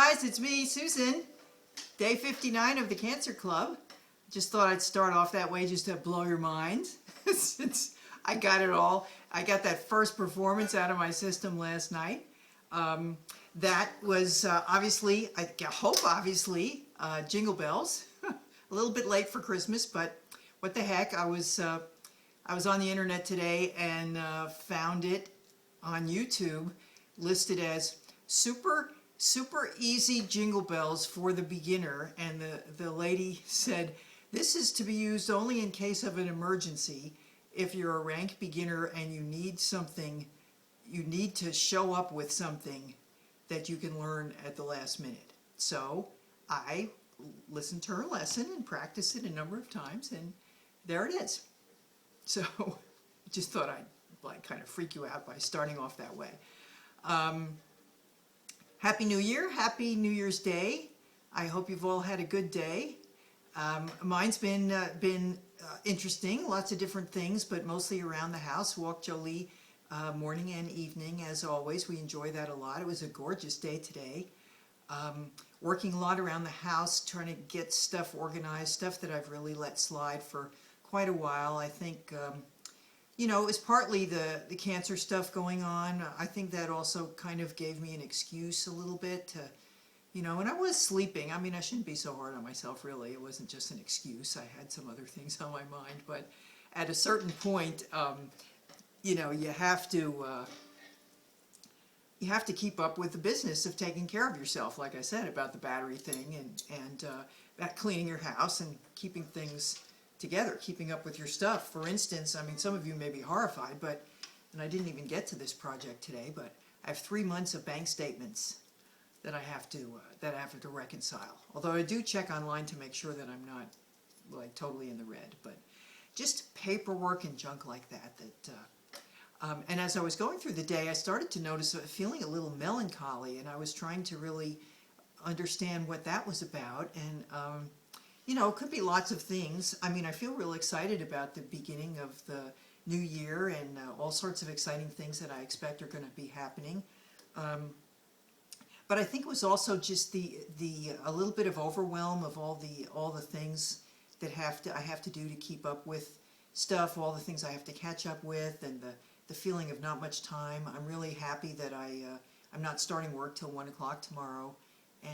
guys, it's me, Susan. Day 59 of the Cancer Club. Just thought I'd start off that way just to blow your mind. Since I got it all. I got that first performance out of my system last night. That was obviously, I hope obviously, Jingle Bells. A little bit late for Christmas, but what the heck. I was on the internet today and found it on YouTube listed as super easy Jingle Bells for the beginner, and the lady said this is to be used only in case of an emergency. If you're a rank beginner and you need something, you need to show up with something that you can learn at the last minute. So I listened to her lesson and practiced it a number of times, and there it is. So just thought I'd kind of freak you out by starting off that way. Happy New Year, Happy New Year's Day. I hope you've all had a good day. Mine's been interesting, lots of different things, but mostly around the house. Walk Jolie morning and evening, as always. We enjoy that a lot. It was a gorgeous day today. Working a lot around the house, trying to get stuff organized, stuff that I've really let slide for quite a while. I think, you know, it was partly the cancer stuff going on. I think that also kind of gave me an excuse a little bit to, you know, and I was sleeping. I mean, I shouldn't be so hard on myself, really. It wasn't just an excuse. I had some other things on my mind. But at a certain point, you know, you have to keep up with the business of taking care of yourself, like I said, about the battery thing and about cleaning your house and keeping things together, keeping up with your stuff. For instance, I mean, some of you may be horrified, and I didn't even get to this project today, but I have 3 months of bank statements that I have to reconcile. Although I do check online to make sure that I'm not like totally in the red, but just paperwork and junk like that. And as I was going through the day, I started to notice feeling a little melancholy, and I was trying to really understand what that was about. And you know, it could be lots of things. I mean, I feel real excited about the beginning of the new year and all sorts of exciting things that I expect are going to be happening. But I think it was also just a little bit of overwhelm of all the things that I have to do to keep up with stuff, all the things I have to catch up with, and the feeling of not much time. I'm really happy that I'm not starting work till 1 o'clock tomorrow.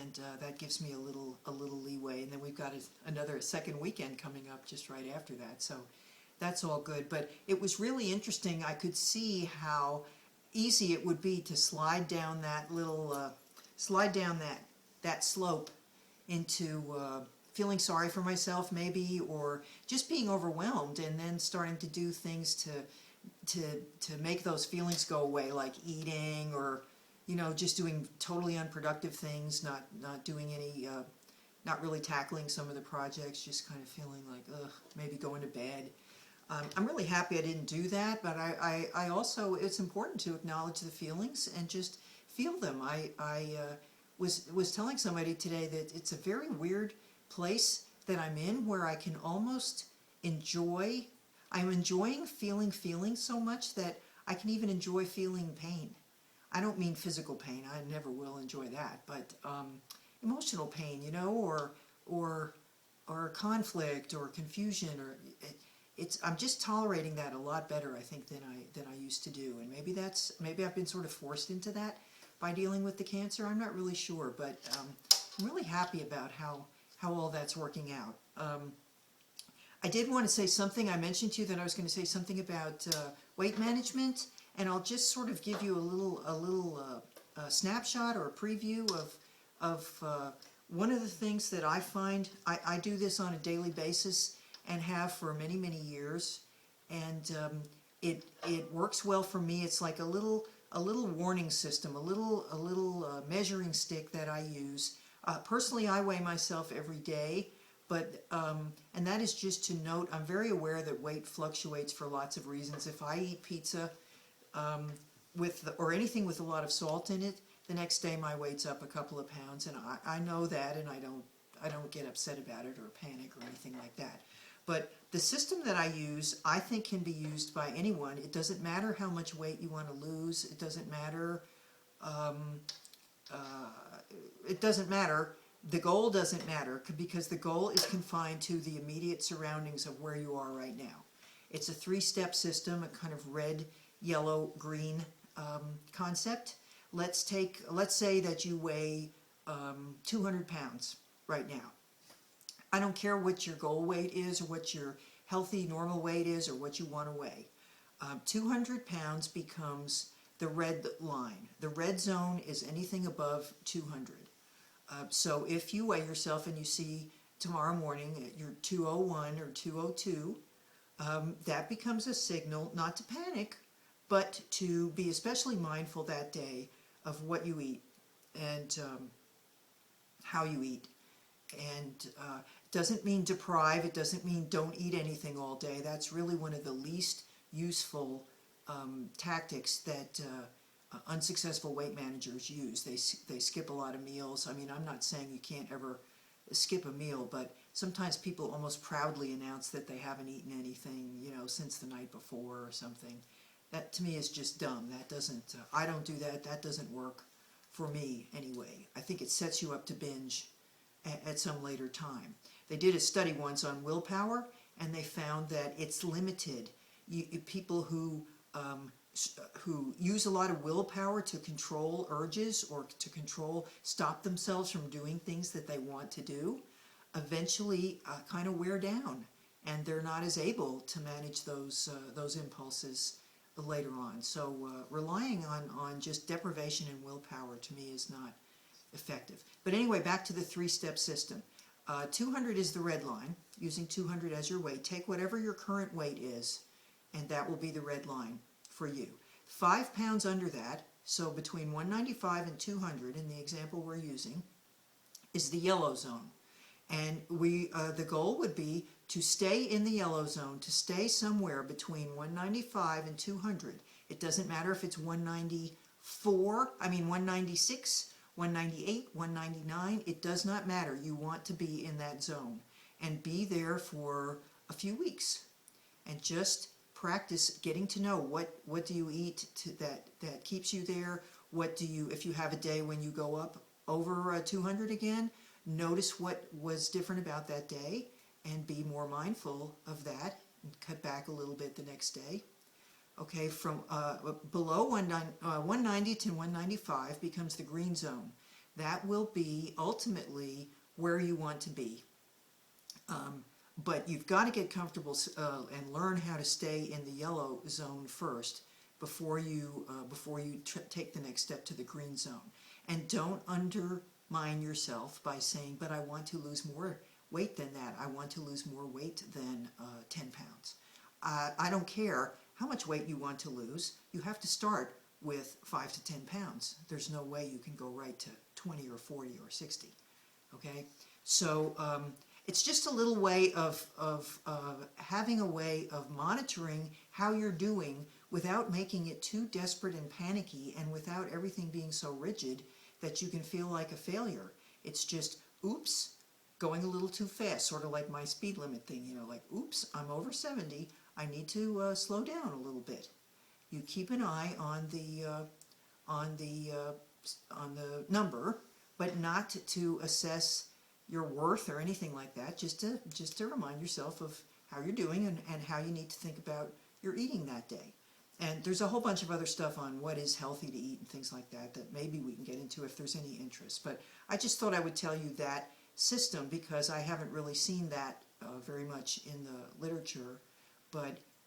And that gives me a little leeway. And then we've got a second weekend coming up just right after that. So that's all good. But it was really interesting. I could see how easy it would be to slide down that that slope into feeling sorry for myself maybe, or just being overwhelmed, and then starting to do things to make those feelings go away, like eating, or you know, just doing totally unproductive things, not doing any, not really tackling some of the projects, just kind of feeling like, ugh, maybe going to bed. I'm really happy I didn't do that, but I also, it's important to acknowledge the feelings and just feel them. I was telling somebody today that it's a very weird place that I'm in, where I can almost I'm enjoying feeling feelings so much that I can even enjoy feeling pain. I don't mean physical pain, I never will enjoy that, but emotional pain, you know, or conflict or confusion, or I'm just tolerating that a lot better, I think, than I used to do. And maybe I've been sort of forced into that by dealing with the cancer. I'm not really sure, but I'm really happy about how all that's working out. I did want to say something. I mentioned to you that I was going to say something about weight management. And I'll just sort of give you a little snapshot or a preview of one of the things that I find. I do this on a daily basis and have for many years, and it works well for me. It's like a little warning system, a little measuring stick that I use. Personally, I weigh myself every day, but and that is just to note. I'm very aware that weight fluctuates for lots of reasons. If I eat pizza or anything with a lot of salt in it, the next day my weight's up a couple of pounds, and I know that, and I don't get upset about it or panic or anything like that. But the system that I use, I think, can be used by anyone. It doesn't matter how much weight you want to lose. It doesn't matter it doesn't matter. The goal doesn't matter because the goal is confined to the immediate surroundings of where you are right now. It's a three-step system, a kind of red, yellow, green concept. Let's say that you weigh 200 pounds right now. I don't care what your goal weight is or what your healthy normal weight is or what you want to weigh. 200 pounds becomes the red line. The red zone is anything above 200. So if you weigh yourself and you see tomorrow morning you're 201 or 202, that becomes a signal not to panic, but to be especially mindful that day of what you eat and how you eat. And it doesn't mean deprive, it doesn't mean don't eat anything all day. That's really one of the least useful tactics that unsuccessful weight managers use. They skip a lot of meals. I mean, I'm not saying you can't ever skip a meal, but sometimes people almost proudly announce that they haven't eaten anything, you know, since the night before or something. That to me is just dumb. That doesn't, I don't do that. That doesn't work for me anyway. I think it sets you up to binge at some later time. They did a study once on willpower, and they found that it's limited. People who use a lot of willpower to control urges or to stop themselves from doing things that they want to do, eventually kind of wear down, and they're not as able to manage those impulses later on. So relying on just deprivation and willpower to me is not effective. But anyway, back to the three-step system. 200 is the red line, using 200 as your weight. Take whatever your current weight is, and that will be the red line for you. 5 pounds under that, so between 195 and 200 in the example we're using, is the yellow zone. And the goal would be to stay in the yellow zone, to stay somewhere between 195 and 200. It doesn't matter if it's 196, 198, 199, it does not matter. You want to be in that zone and be there for a few weeks and just practice getting to know what do you eat that keeps you there. What do you, if you have a day when you go up over 200 again, notice what was different about that day and be more mindful of that and cut back a little bit the next day. Okay, from below 190 to 195 becomes the green zone. That will be ultimately where you want to be. But you've got to get comfortable and learn how to stay in the yellow zone first before you take the next step to the green zone. And don't undermine yourself by saying, but I want to lose more weight than that. I want to lose more weight than 10 pounds. I don't care how much weight you want to lose. You have to start with 5 to 10 pounds. There's no way you can go right to 20 or 40 or 60. Okay? So it's just a little way of having a way of monitoring how you're doing without making it too desperate and panicky and without everything being so rigid that you can feel like a failure. It's just, oops, going a little too fast, sort of like my speed limit thing, you know, like, oops, I'm over 70, I need to slow down a little bit. You keep an eye on the number, but not to assess your worth or anything like that, just to remind yourself of how you're doing and how you need to think about your eating that day. And there's a whole bunch of other stuff on what is healthy to eat and things like that maybe we can get into if there's any interest. But I just thought I would tell you that system because I haven't really seen that very much in the literature.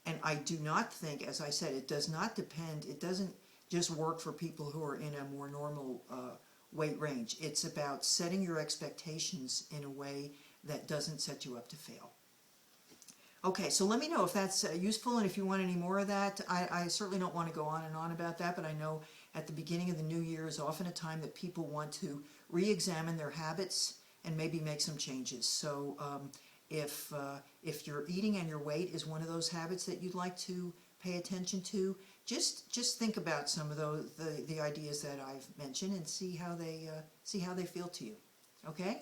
And I do not think, as I said, it does not depend, it doesn't just work for people who are in a more normal weight range. It's about setting your expectations in a way that doesn't set you up to fail. Okay, so let me know if that's useful, and if you want any more of that. I certainly don't want to go on and on about that, but I know at the beginning of the new year is often a time that people want to re-examine their habits and maybe make some changes. So if your eating and your weight is one of those habits that you'd like to pay attention to, just think about some of those the ideas that I've mentioned and see how they feel to you. Okay.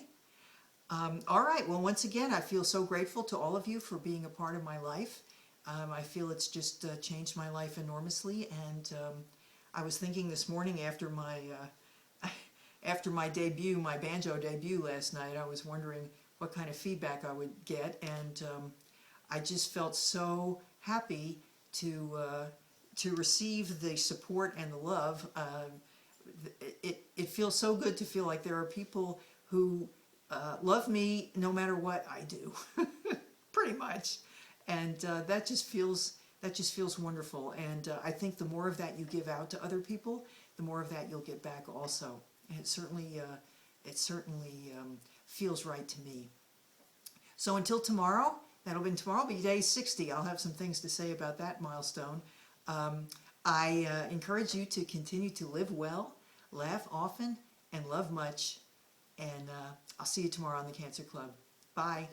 All right, well, once again, I feel so grateful to all of you for being a part of my life. I feel it's just changed my life enormously, and I was thinking this morning after my after my debut, my banjo debut last night, I was wondering what kind of feedback I would get, and I just felt so happy to receive the support and the love. It feels so good to feel like there are people who love me no matter what I do, pretty much, and that just feels wonderful. And I think the more of that you give out to other people, the more of that you'll get back also. And it certainly feels right to me. So until tomorrow, tomorrow will be day 60. I'll have some things to say about that milestone. I encourage you to continue to live well, laugh often, and love much. And I'll see you tomorrow on the Cancer Club. Bye.